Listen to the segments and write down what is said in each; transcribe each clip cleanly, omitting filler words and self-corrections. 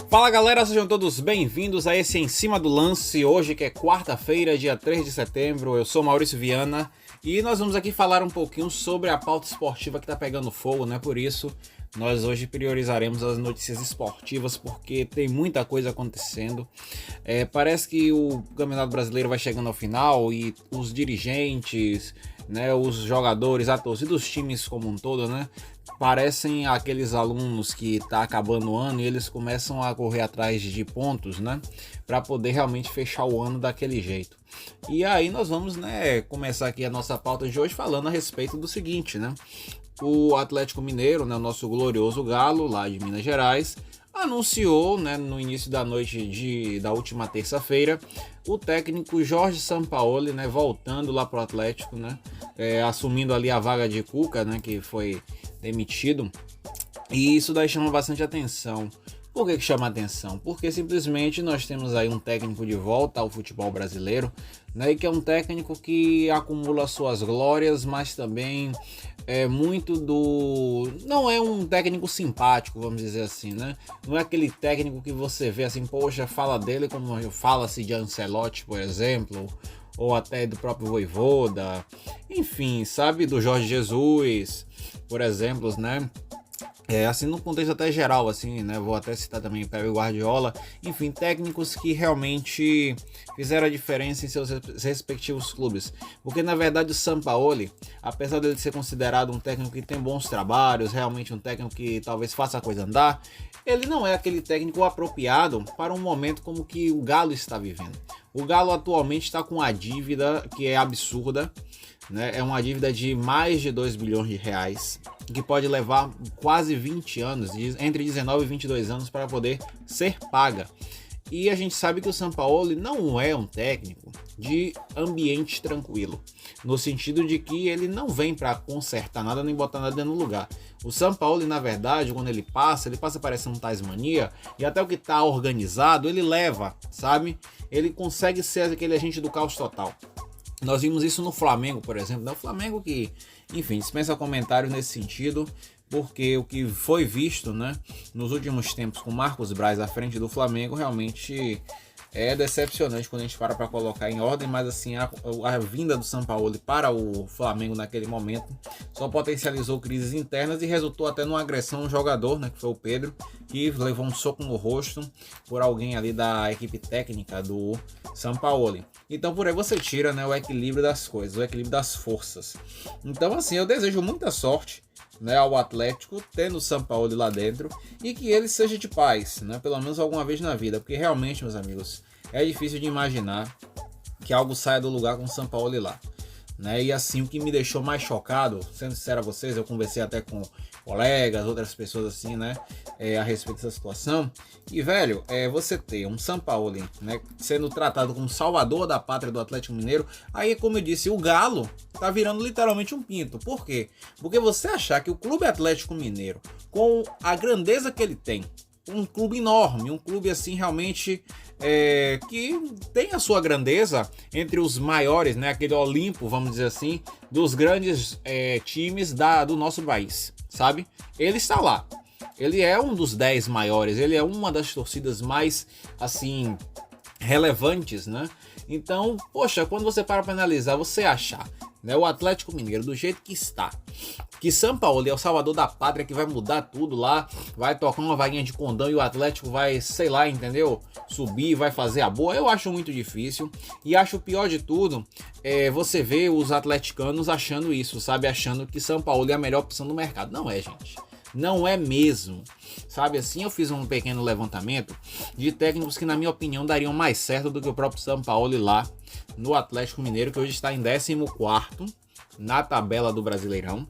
Fala galera, sejam todos bem-vindos a esse Em Cima do Lance, hoje que é quarta-feira, dia 3 de setembro, eu sou Maurício Viana e nós vamos aqui falar um pouquinho sobre a pauta esportiva que tá pegando fogo, né? Por isso, nós hoje priorizaremos as notícias esportivas porque tem muita coisa acontecendo. Parece que o Campeonato Brasileiro vai chegando ao final e os dirigentes, né, os jogadores, a torcida dos times como um todo, né, parecem aqueles alunos que tá acabando o ano e eles começam a correr atrás de pontos, né, para poder realmente fechar o ano daquele jeito. E aí nós vamos, né, começar aqui a nossa pauta de hoje falando a respeito do seguinte, né, o Atlético Mineiro, né, o nosso glorioso Galo lá de Minas Gerais, anunciou, né, no início da noite da última terça-feira, o técnico Jorge Sampaoli, né, voltando lá pro Atlético, né, assumindo ali a vaga de Cuca, né, que foi demitido. E isso daí chama bastante atenção. Por que chama atenção? Porque simplesmente nós temos aí um técnico de volta ao futebol brasileiro, né, e que é um técnico que acumula suas glórias, mas também não é um técnico simpático, vamos dizer assim, né? Não é aquele técnico que você vê assim, poxa, fala dele como fala-se de Ancelotti, por exemplo, ou até do próprio Vojvoda, enfim, sabe, do Jorge Jesus, por exemplo, né? Assim, no contexto até geral, assim, né, vou até citar também Pep Guardiola, enfim, técnicos que realmente fizeram a diferença em seus respectivos clubes, porque na verdade o Sampaoli, apesar dele ser considerado um técnico que tem bons trabalhos, realmente um técnico que talvez faça a coisa andar, ele não é aquele técnico apropriado para um momento como que o Galo está vivendo. O Galo atualmente está com uma dívida que é absurda, né? É uma dívida de mais de 2 bilhões de reais, que pode levar quase 20 anos, entre 19 e 22 anos para poder ser paga. E a gente sabe que o Sampaoli não é um técnico de ambiente tranquilo, no sentido de que ele não vem para consertar nada nem botar nada no lugar. O Sampaoli, na verdade, quando ele passa parecendo um Tasmania, e até o que está organizado, ele leva, sabe? Ele consegue ser aquele agente do caos total. Nós vimos isso no Flamengo, por exemplo, né? O Flamengo que, enfim, dispensa comentários nesse sentido, porque o que foi visto, né, nos últimos tempos com Marcos Braz à frente do Flamengo realmente é decepcionante quando a gente para colocar em ordem, mas assim, a vinda do Sampaoli para o Flamengo naquele momento só potencializou crises internas e resultou até numa agressão a um jogador, né, que foi o Pedro, que levou um soco no rosto por alguém ali da equipe técnica do Sampaoli. Então por aí você tira, né, o equilíbrio das coisas, o equilíbrio das forças. Então assim, eu desejo muita sorte, né, ao Atlético, tendo o Sampaoli lá dentro, e que ele seja de paz, né, pelo menos alguma vez na vida, porque realmente, meus amigos, é difícil de imaginar que algo saia do lugar com o Sampaoli lá, né? E assim, o que me deixou mais chocado, sendo sincero a vocês, eu conversei até com colegas, outras pessoas assim, né, a respeito dessa situação, e velho, você ter um Sampaoli, né, sendo tratado como salvador da pátria do Atlético Mineiro, aí como eu disse, o Galo tá virando literalmente um pinto. Por quê? Porque você achar que o Clube Atlético Mineiro, com a grandeza que ele tem, um clube enorme, um clube assim realmente que tem a sua grandeza entre os maiores, né, aquele Olimpo, vamos dizer assim, dos grandes times do nosso país, sabe? Ele está lá, ele é um dos 10 maiores, ele é uma das torcidas mais, assim, relevantes, né? Então, poxa, quando você para analisar, você achar, né, o Atlético Mineiro do jeito que está, que Sampaoli é o salvador da pátria, que vai mudar tudo lá, vai tocar uma vaguinha de condão e o Atlético vai, sei lá, entendeu? Subir, vai fazer a boa, eu acho muito difícil. E acho o pior de tudo, você vê os atleticanos achando isso, sabe? Achando que Sampaoli é a melhor opção do mercado. Não é, gente. Não é mesmo, sabe? Assim, eu fiz um pequeno levantamento de técnicos que na minha opinião dariam mais certo do que o próprio Sampaoli lá no Atlético Mineiro, que hoje está em 14º na tabela do Brasileirão,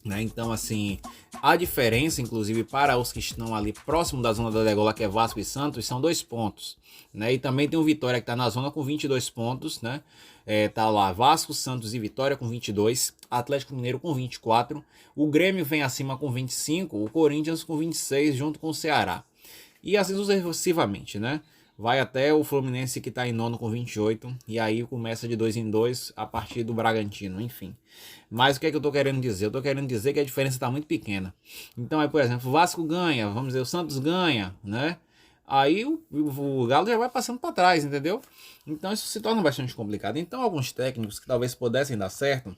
né? Então assim, a diferença inclusive para os que estão ali próximo da zona da degola, que é Vasco e Santos, são 2 pontos, né? E também tem o Vitória que está na zona com 22 pontos, né? Tá lá Vasco, Santos e Vitória com 22, Atlético Mineiro com 24, o Grêmio vem acima com 25, o Corinthians com 26 junto com o Ceará. E assim sucessivamente, né? Vai até o Fluminense que está em nono com 28, e aí começa de 2 em 2 a partir do Bragantino, enfim. Mas o que é que eu tô querendo dizer? Eu tô querendo dizer que a diferença está muito pequena. Então por exemplo, o Vasco ganha, vamos dizer, o Santos ganha, né? aí o Galo já vai passando para trás, entendeu? Então isso se torna bastante complicado. Então alguns técnicos que talvez pudessem dar certo,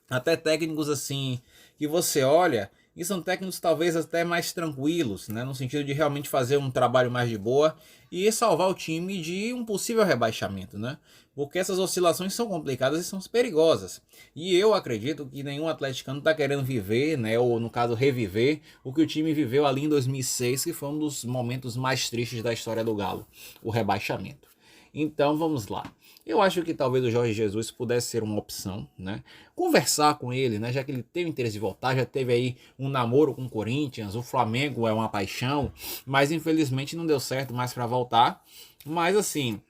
até técnicos assim que você olha e são técnicos talvez até mais tranquilos, né, no sentido de realmente fazer um trabalho mais de boa e salvar o time de um possível rebaixamento, né? Porque essas oscilações são complicadas e são perigosas. E eu acredito que nenhum atleticano está querendo viver, né, ou no caso reviver, o que o time viveu ali em 2006, que foi um dos momentos mais tristes da história do Galo, o rebaixamento. Então vamos lá. Eu acho que talvez o Jorge Jesus pudesse ser uma opção, né? Conversar com ele, né? Já que ele tem o interesse de voltar, já teve aí um namoro com o Corinthians, o Flamengo é uma paixão, mas infelizmente não deu certo mais para voltar. Mas assim,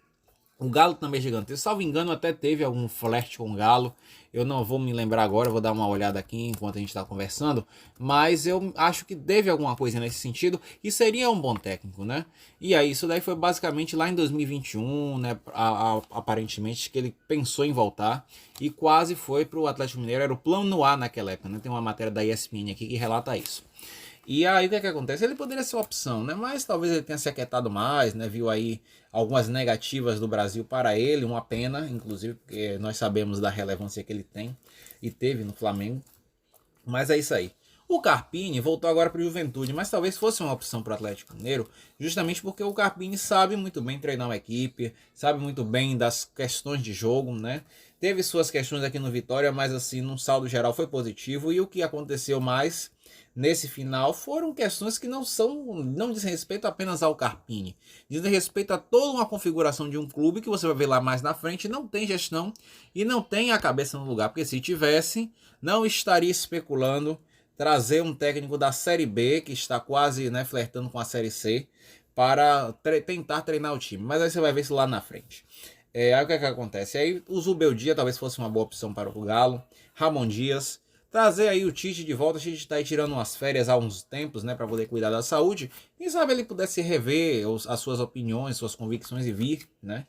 o Galo também é gigantesco. Salvo engano, até teve algum flerte com o Galo. Eu não vou me lembrar agora, vou dar uma olhada aqui enquanto a gente está conversando. Mas eu acho que teve alguma coisa nesse sentido e seria um bom técnico, né? E aí, isso daí foi basicamente lá em 2021, né? Aparentemente, que ele pensou em voltar e quase foi para o Atlético Mineiro. Era o plano A naquela época, né? Tem uma matéria da ESPN aqui que relata isso. E aí o que é que acontece? Ele poderia ser uma opção, né? Mas talvez ele tenha se aquietado mais, né? Viu aí algumas negativas do Brasil para ele, uma pena, inclusive, porque nós sabemos da relevância que ele tem e teve no Flamengo. Mas é isso aí. O Carpini voltou agora para o Juventude, mas talvez fosse uma opção para o Atlético Mineiro, justamente porque o Carpini sabe muito bem treinar uma equipe, sabe muito bem das questões de jogo, né? Teve suas questões aqui no Vitória, mas assim, num saldo geral foi positivo. E o que aconteceu mais nesse final foram questões que não dizem respeito apenas ao Carpini, dizem respeito a toda uma configuração de um clube que você vai ver lá mais na frente, não tem gestão e não tem a cabeça no lugar, porque se tivesse, não estaria especulando trazer um técnico da Série B, que está quase, né, flertando com a Série C, para tentar treinar o time. Mas aí você vai ver isso lá na frente. Aí o que é que acontece? Aí o Zubeldia talvez fosse uma boa opção para o Galo, Ramon Dias, trazer aí o Tite de volta. A gente está aí tirando umas férias há uns tempos, né, para poder cuidar da saúde. Quem sabe ele pudesse rever as suas opiniões, suas convicções e vir, né?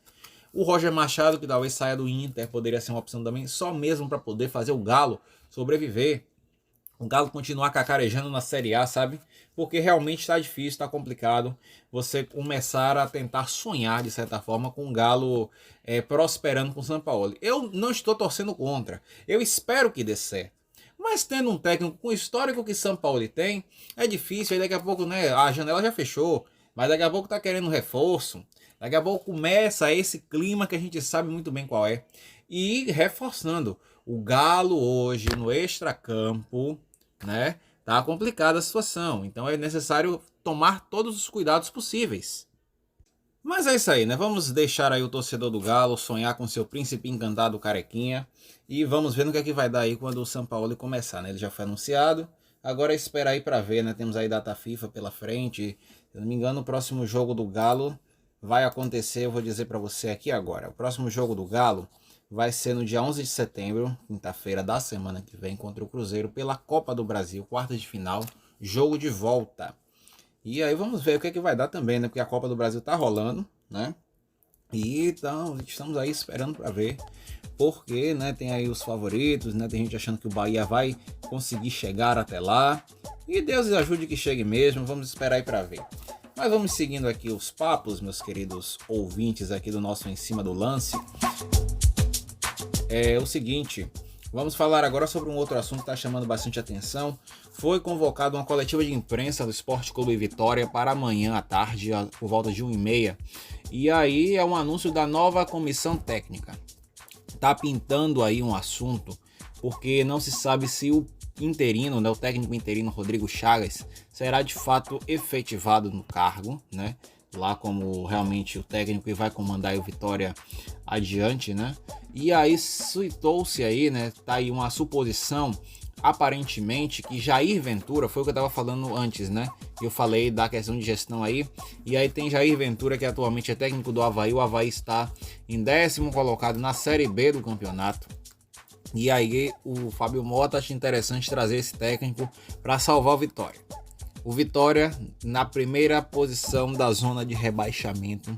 O Roger Machado, que talvez saia do Inter, poderia ser uma opção também, só mesmo para poder fazer o Galo sobreviver. O Galo continuar cacarejando na Série A, sabe? Porque realmente está difícil, está complicado você começar a tentar sonhar, de certa forma, com o Galo prosperando com o São Paulo. Eu não estou torcendo contra. Eu espero que dê certo. Mas tendo um técnico com o histórico que São Paulo tem, é difícil. Aí daqui a pouco, né, a janela já fechou, mas daqui a pouco tá querendo reforço. Daqui a pouco começa esse clima que a gente sabe muito bem qual é. E reforçando, o Galo hoje no extracampo, né, tá complicada a situação. Então é necessário tomar todos os cuidados possíveis. Mas é isso aí, né? Vamos deixar aí o torcedor do Galo sonhar com seu príncipe encantado carequinha. E vamos ver no que é que vai dar aí quando o São Paulo começar, né? Ele já foi anunciado. Agora é esperar aí pra ver, né? Temos aí data FIFA pela frente. Se eu não me engano, o próximo jogo do Galo vai acontecer, eu vou dizer pra você aqui agora. O próximo jogo do Galo vai ser no dia 11 de setembro, quinta-feira da semana que vem, contra o Cruzeiro pela Copa do Brasil, quartas de final, jogo de volta. E aí vamos ver o que é que vai dar também, né? Porque a Copa do Brasil tá rolando, né? E então estamos aí esperando para ver. Porque, né, tem aí os favoritos, né? Tem gente achando que o Bahia vai conseguir chegar até lá. E Deus ajude que chegue mesmo. Vamos esperar aí para ver. Mas vamos seguindo aqui os papos, meus queridos ouvintes aqui do nosso Em Cima do Lance. É o seguinte, vamos falar agora sobre um outro assunto que está chamando bastante atenção. Foi convocada uma coletiva de imprensa do Sport Clube Vitória para amanhã à tarde, por volta de 1h30. E aí é um anúncio da nova comissão técnica. Tá pintando aí um assunto, porque não se sabe se o interino, né, o técnico interino Rodrigo Chagas, será de fato efetivado no cargo, né? Lá como realmente o técnico que vai comandar o Vitória adiante, né? E aí citou-se aí, né? Tá aí uma suposição, aparentemente, que Jair Ventura, foi o que eu tava falando antes, né? Eu falei da questão de gestão aí, e aí tem Jair Ventura, que atualmente é técnico do Avaí. O Avaí está em 10º colocado na Série B do campeonato. E aí o Fábio Mota acha interessante trazer esse técnico para salvar o Vitória. O Vitória na primeira posição da zona de rebaixamento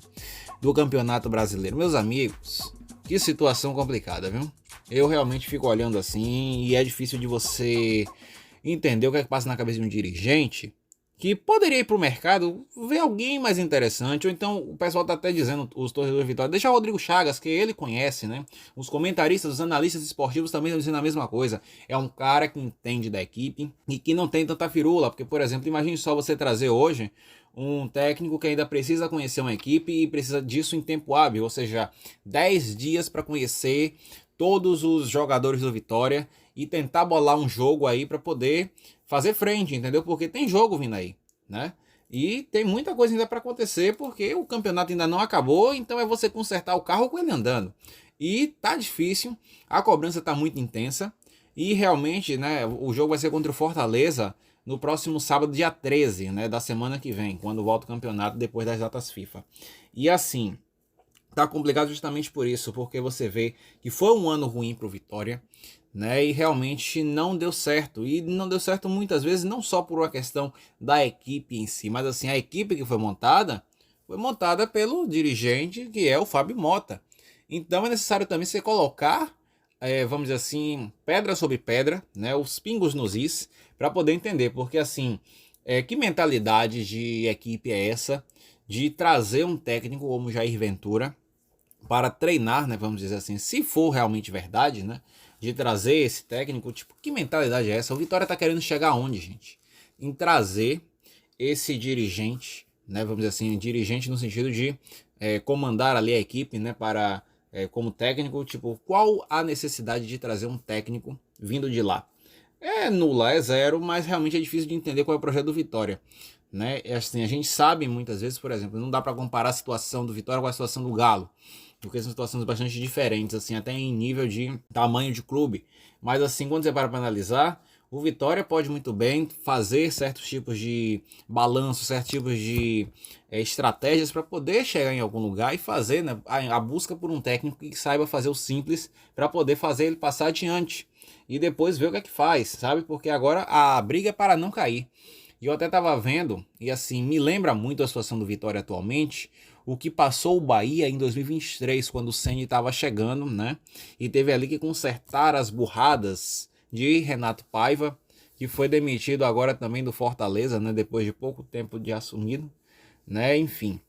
do Campeonato Brasileiro. Meus amigos, que situação complicada, viu? Eu realmente fico olhando assim e é difícil de você entender o que é que passa na cabeça de um dirigente que poderia ir para o mercado, ver alguém mais interessante, ou então o pessoal tá até dizendo, os torcedores do Vitória, deixa o Rodrigo Chagas, que ele conhece, né? Os comentaristas, os analistas esportivos também estão dizendo a mesma coisa. É um cara que entende da equipe e que não tem tanta firula, porque, por exemplo, imagine só você trazer hoje um técnico que ainda precisa conhecer uma equipe e precisa disso em tempo hábil, ou seja, 10 dias para conhecer todos os jogadores do Vitória e tentar bolar um jogo aí para poder fazer frente, entendeu? Porque tem jogo vindo aí, né? E tem muita coisa ainda para acontecer, porque o campeonato ainda não acabou, então é você consertar o carro com ele andando. E tá difícil, a cobrança tá muito intensa, e realmente, né, o jogo vai ser contra o Fortaleza no próximo sábado, dia 13, né, da semana que vem, quando volta o campeonato depois das datas FIFA. E assim, tá complicado justamente por isso, porque você vê que foi um ano ruim pro Vitória, né? E realmente não deu certo. E não deu certo muitas vezes, não só por uma questão da equipe em si, mas assim, a equipe que foi montada pelo dirigente, que é o Fábio Mota. Então é necessário também você colocar, vamos dizer assim, pedra sobre pedra, né? Os pingos nos is, para poder entender, porque assim, que mentalidade de equipe é essa de trazer um técnico como Jair Ventura para treinar, né, vamos dizer assim, se for realmente verdade, né, de trazer esse técnico, tipo, que mentalidade é essa? O Vitória tá querendo chegar aonde, gente? Em trazer esse dirigente, né, vamos dizer assim, dirigente no sentido de comandar ali a equipe, né, para como técnico, tipo, qual a necessidade de trazer um técnico vindo de lá? É nula, é zero, mas realmente é difícil de entender qual é o projeto do Vitória. Né? É assim, a gente sabe muitas vezes, por exemplo, não dá para comparar a situação do Vitória com a situação do Galo, porque são situações bastante diferentes, assim, até em nível de tamanho de clube. Mas assim, quando você para analisar, o Vitória pode muito bem fazer certos tipos de balanço, certos tipos de estratégias para poder chegar em algum lugar e fazer, né, a busca por um técnico que saiba fazer o simples para poder fazer ele passar adiante e depois ver o que é que faz, sabe? Porque agora a briga é para não cair. E eu até tava vendo, e assim, me lembra muito a situação do Vitória atualmente, o que passou o Bahia em 2023, quando o Ceni estava chegando, né? E teve ali que consertar as burradas de Renato Paiva, que foi demitido agora também do Fortaleza, né? Depois de pouco tempo de assumido, né? Enfim.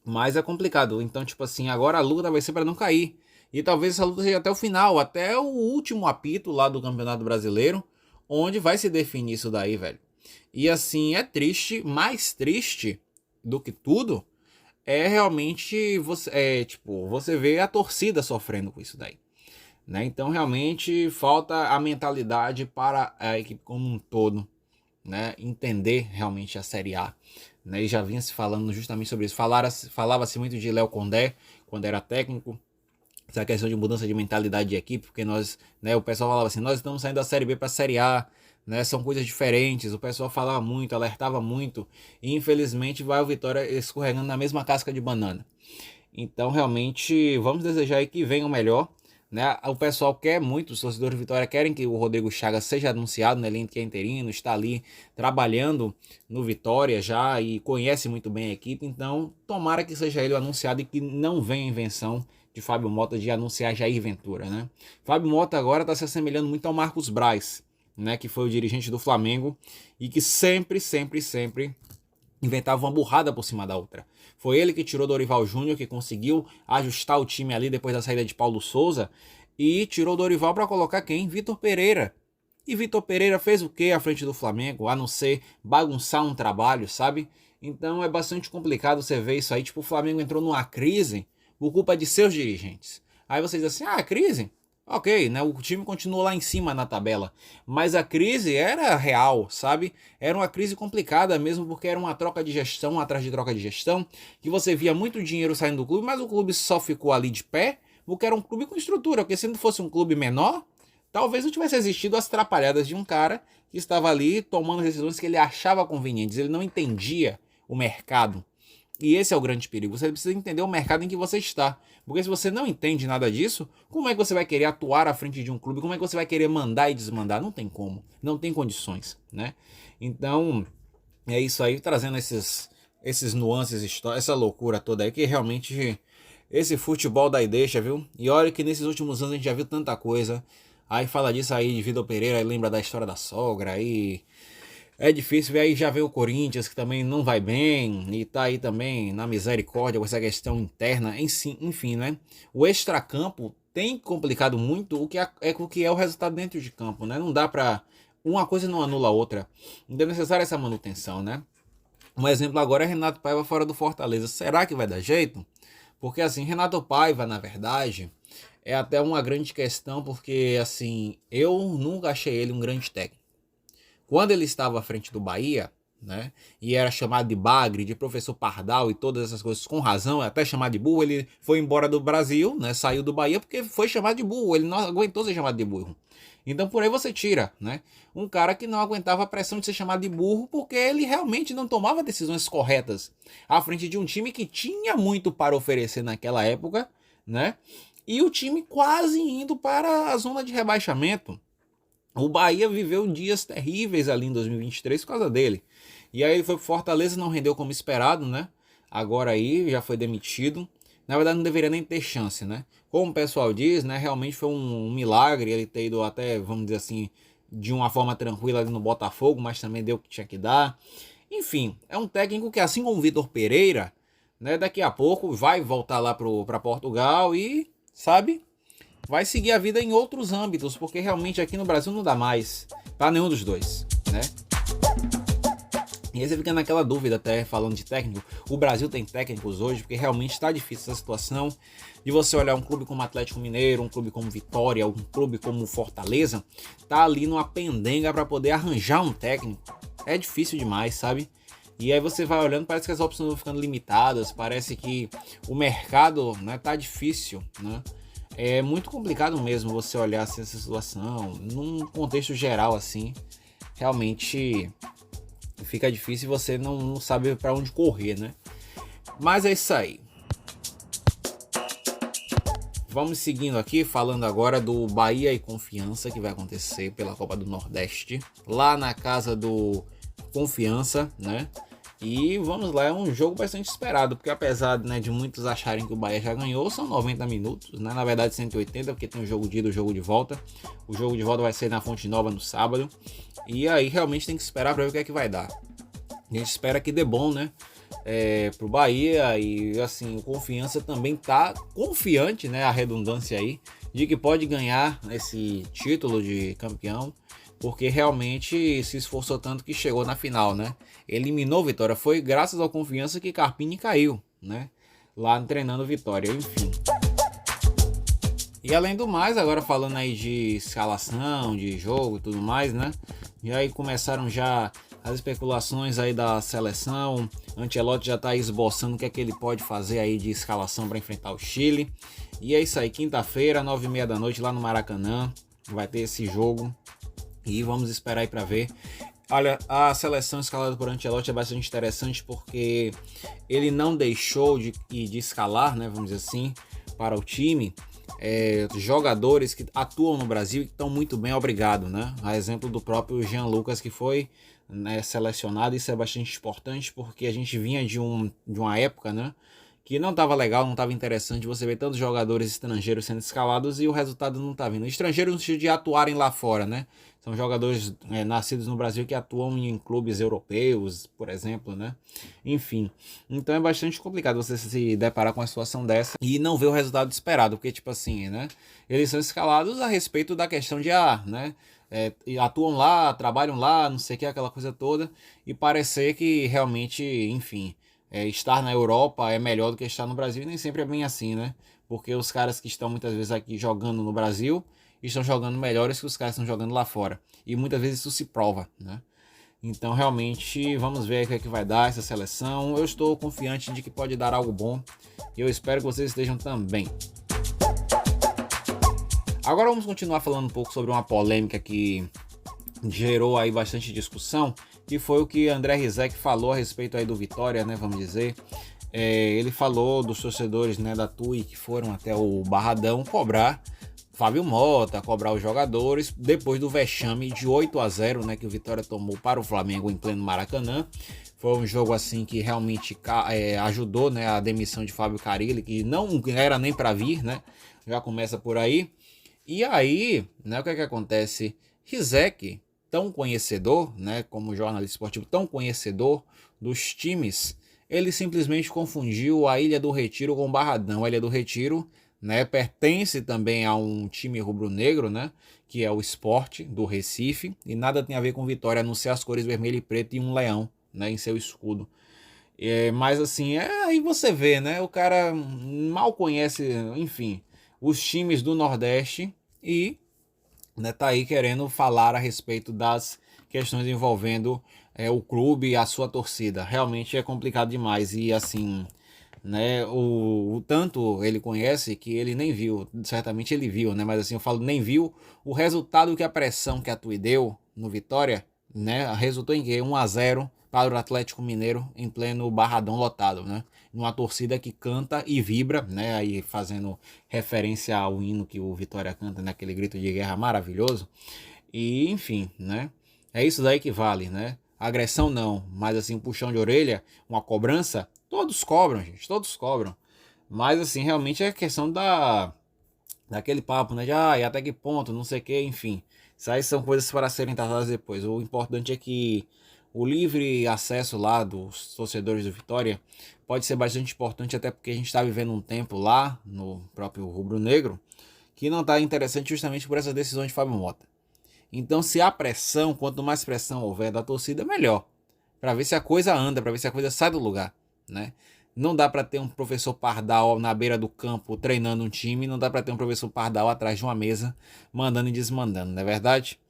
Mas é complicado. Então, tipo assim, agora a luta vai ser para não cair. E talvez essa luta seja até o final, até o último apito lá do Campeonato Brasileiro, onde vai se definir isso daí, velho. E assim, é triste, mais triste do que tudo, é realmente você vê a torcida sofrendo com isso daí. Né? Então realmente falta a mentalidade para a equipe como um todo, né? Entender realmente a Série A. Né? E já vinha se falando justamente sobre isso. Falava-se muito de Léo Condé quando era técnico, essa questão de mudança de mentalidade de equipe, porque nós, né, o pessoal falava assim, nós estamos saindo da Série B para a Série A, né, são coisas diferentes, o pessoal falava muito, alertava muito, e infelizmente vai o Vitória escorregando na mesma casca de banana. Então realmente vamos desejar aí que venha o melhor, né? O pessoal quer muito, os torcedores do Vitória querem que o Rodrigo Chagas seja anunciado, né? Ele que é interino, está ali trabalhando no Vitória já e conhece muito bem a equipe, então tomara que seja ele o anunciado e que não venha a invenção de Fábio Mota de anunciar Jair Ventura, né? Fábio Mota agora está se assemelhando muito ao Marcos Braz, né? Que foi o dirigente do Flamengo e que sempre inventava uma burrada por cima da outra. Foi ele que tirou Dorival Júnior, que conseguiu ajustar o time ali depois da saída de Paulo Souza e tirou Dorival para colocar quem? Vitor Pereira. E Vitor Pereira fez o que à frente do Flamengo, a não ser bagunçar um trabalho, sabe? Então é bastante complicado você ver isso aí, tipo, o Flamengo entrou numa crise por culpa de seus dirigentes. Aí você diz assim, crise? Ok, né? O time continuou lá em cima na tabela, mas a crise era real, sabe? Era uma crise complicada mesmo, porque era uma troca de gestão atrás de troca de gestão, que você via muito dinheiro saindo do clube, mas o clube só ficou ali de pé, porque era um clube com estrutura, porque se não fosse um clube menor, talvez não tivesse existido as trapalhadas de um cara que estava ali tomando decisões que ele achava convenientes, ele não entendia o mercado. E esse é o grande perigo. Você precisa entender o mercado em que você está. Porque se você não entende nada disso, como é que você vai querer atuar à frente de um clube? Como é que você vai querer mandar e desmandar? Não tem como. Não tem condições, né? Então, é isso aí, trazendo esses nuances, essa loucura toda aí, que realmente esse futebol daí deixa, viu? E olha que nesses últimos anos a gente já viu tanta coisa. Aí fala disso aí de Vitor Pereira, aí lembra da história da sogra, aí É difícil ver aí, já vê o Corinthians que também não vai bem e tá aí também na misericórdia com essa questão interna, enfim, né? O extracampo tem complicado muito o que é o resultado dentro de campo, né? Não dá pra... Uma coisa não anula a outra. Ainda é necessária essa manutenção, né? Um exemplo agora é Renato Paiva fora do Fortaleza. Será que vai dar jeito? Porque assim, Renato Paiva, na verdade, é até uma grande questão, porque assim, eu nunca achei ele um grande técnico. Quando ele estava à frente do Bahia, né, e era chamado de bagre, de professor Pardal e todas essas coisas, com razão, até chamado de burro, ele foi embora do Brasil, né, saiu do Bahia porque foi chamado de burro, ele não aguentou ser chamado de burro. Então por aí você tira, né, um cara que não aguentava a pressão de ser chamado de burro porque ele realmente não tomava decisões corretas à frente de um time que tinha muito para oferecer naquela época, né, e o time quase indo para a zona de rebaixamento. O Bahia viveu dias terríveis ali em 2023 por causa dele. E aí ele foi pro Fortaleza, não rendeu como esperado, né? Agora aí já foi demitido. Na verdade não deveria nem ter chance, né? Como o pessoal diz, né? Realmente foi um milagre ele ter ido até, vamos dizer assim, de uma forma tranquila ali no Botafogo, mas também deu o que tinha que dar. Enfim, é um técnico que, assim como o Vitor Pereira, né? Daqui a pouco vai voltar lá para Portugal e, sabe, vai seguir a vida em outros âmbitos, porque realmente aqui no Brasil não dá mais para nenhum dos dois, né? E aí você fica naquela dúvida até, falando de técnico, o Brasil tem técnicos hoje, porque realmente está difícil essa situação de você olhar um clube como Atlético Mineiro, um clube como Vitória, um clube como Fortaleza, tá ali numa pendenga para poder arranjar um técnico. É difícil demais, sabe? E aí você vai olhando, parece que as opções vão ficando limitadas, parece que o mercado, né, tá difícil, né? É muito complicado mesmo você olhar assim, essa situação, num contexto geral assim, realmente fica difícil e você não sabe para onde correr, né? Mas é isso aí. Vamos seguindo aqui, falando agora do Bahia e Confiança, que vai acontecer pela Copa do Nordeste, lá na casa do Confiança, né? E vamos lá, é um jogo bastante esperado, porque apesar, né, de muitos acharem que o Bahia já ganhou, são 90 minutos, né? Na verdade 180, porque tem o jogo de ida e o jogo de volta. O jogo de volta vai ser na Fonte Nova no sábado. E aí realmente tem que esperar para ver o que é que vai dar. A gente espera que dê bom, né? Pro Bahia, e assim, o Confiança também tá confiante, né? A redundância aí, de que pode ganhar esse título de campeão, porque realmente se esforçou tanto que chegou na final, né? Eliminou Vitória. Foi graças ao Confiança que Carpini caiu, né? Lá treinando Vitória, enfim. E além do mais, agora falando aí de escalação, de jogo e tudo mais, né? E aí começaram já as especulações aí da seleção. Ancelotti já tá esboçando o que é que ele pode fazer aí de escalação para enfrentar o Chile. E é isso aí, quinta-feira, 9h30 da noite, lá no Maracanã, vai ter esse jogo. E vamos esperar aí para ver. Olha, a seleção escalada por Ancelotti é bastante interessante porque ele não deixou de escalar, né, vamos dizer assim, para o time jogadores que atuam no Brasil e que estão muito bem, obrigado, né? A exemplo do próprio Jean Lucas, que foi, né, selecionado. Isso é bastante importante porque a gente vinha de uma época, né, que não estava legal, não estava interessante você ver tantos jogadores estrangeiros sendo escalados e o resultado não está vindo. Estrangeiros no sentido de atuarem lá fora, né? São jogadores nascidos no Brasil que atuam em clubes europeus, por exemplo, né? Enfim, então é bastante complicado você se deparar com uma situação dessa e não ver o resultado esperado, porque tipo assim, né? Eles são escalados a respeito da questão de, né? Atuam lá, trabalham lá, não sei o que, aquela coisa toda, e parecer que realmente, enfim, estar na Europa é melhor do que estar no Brasil, e nem sempre é bem assim, né? Porque os caras que estão muitas vezes aqui jogando no Brasil estão jogando melhores que os caras que estão jogando lá fora. E muitas vezes isso se prova, né? Então realmente vamos ver o que é que vai dar essa seleção. Eu estou confiante de que pode dar algo bom. E eu espero que vocês estejam também. Agora vamos continuar falando um pouco sobre uma polêmica que gerou aí bastante discussão, que foi o que André Rizek falou a respeito aí do Vitória, né, vamos dizer. Ele falou dos torcedores, né, da TUI que foram até o Barradão cobrar Fábio Mota, cobrar os jogadores, depois do vexame de 8-0, né, que o Vitória tomou para o Flamengo em pleno Maracanã. Foi um jogo assim que realmente ajudou, né, a demissão de Fábio Carille, que não era nem para vir, né, já começa por aí. E aí, né, o que é que acontece? Rizek tão conhecedor, né, como jornalista esportivo tão conhecedor dos times, ele simplesmente confundiu a Ilha do Retiro com Barradão. A Ilha do Retiro, né, pertence também a um time rubro-negro, né, que é o Sport do Recife, e nada tem a ver com Vitória, a não ser as cores vermelho e preto e um leão, né, em seu escudo. Mas assim, aí você vê, né, o cara mal conhece, enfim, os times do Nordeste e, né, tá aí querendo falar a respeito das questões envolvendo o clube e a sua torcida. Realmente é complicado demais e assim, né, o tanto ele conhece que ele nem viu, certamente ele viu, né, mas assim, eu falo nem viu o resultado que a pressão que a Tui deu no Vitória, né, resultou em quê? 1-0 para o Atlético Mineiro em pleno Barradão lotado, né? Uma torcida que canta e vibra, né? Aí fazendo referência ao hino que o Vitória canta, naquele grito de guerra maravilhoso. E enfim, né? É isso daí que vale, né? Agressão não, mas assim, um puxão de orelha, uma cobrança, todos cobram, gente, todos cobram. Mas assim, realmente é questão daquele papo, né? De e até que ponto, não sei o que, enfim. Isso aí são coisas para serem tratadas depois. O importante é que o livre acesso lá dos torcedores do Vitória pode ser bastante importante, até porque a gente está vivendo um tempo lá, no próprio Rubro Negro, que não está interessante justamente por essas decisões de Fábio Mota. Então, se há pressão, quanto mais pressão houver da torcida, melhor. Para ver se a coisa anda, para ver se a coisa sai do lugar, né? Não dá para ter um professor Pardal na beira do campo treinando um time, não dá para ter um professor Pardal atrás de uma mesa mandando e desmandando, não é verdade?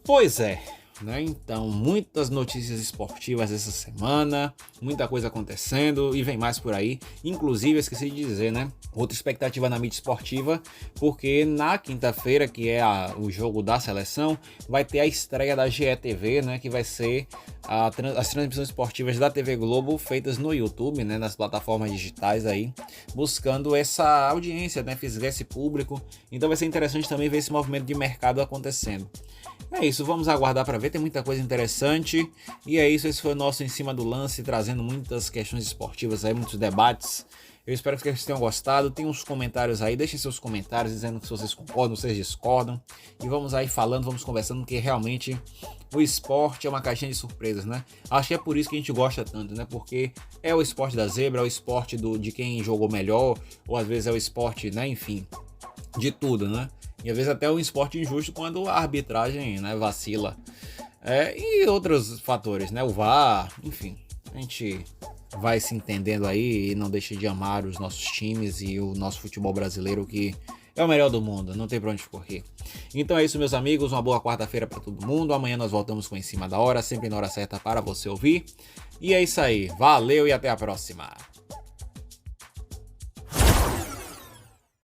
Pois é, né? Então, muitas notícias esportivas essa semana, muita coisa acontecendo e vem mais por aí. Inclusive, esqueci de dizer, né? Outra expectativa na mídia esportiva, porque na quinta-feira, que é o jogo da seleção, vai ter a estreia da GETV, né? Que vai ser as transmissões esportivas da TV Globo feitas no YouTube, né? Nas plataformas digitais aí, buscando essa audiência, né? Fisgar esse público. Então vai ser interessante também ver esse movimento de mercado acontecendo. É isso, vamos aguardar para ver, tem muita coisa interessante. E é isso, esse foi o nosso Em Cima do Lance, trazendo muitas questões esportivas aí, muitos debates. Eu espero que vocês tenham gostado. Tem uns comentários aí, deixem seus comentários dizendo se vocês concordam, se vocês discordam. E vamos aí falando, vamos conversando, porque realmente o esporte é uma caixinha de surpresas, né? Acho que é por isso que a gente gosta tanto, né? Porque é o esporte da zebra, é o esporte de quem jogou melhor, ou às vezes é o esporte, né? Enfim, de tudo, né? E às vezes até um esporte injusto quando a arbitragem, né, vacila. E outros fatores, né? O VAR, enfim. A gente vai se entendendo aí e não deixa de amar os nossos times e o nosso futebol brasileiro, que é o melhor do mundo, não tem pra onde correr. Então é isso, meus amigos, uma boa quarta-feira para todo mundo. Amanhã nós voltamos com Em Cima da Hora, sempre na hora certa para você ouvir. E é isso aí, valeu e até a próxima.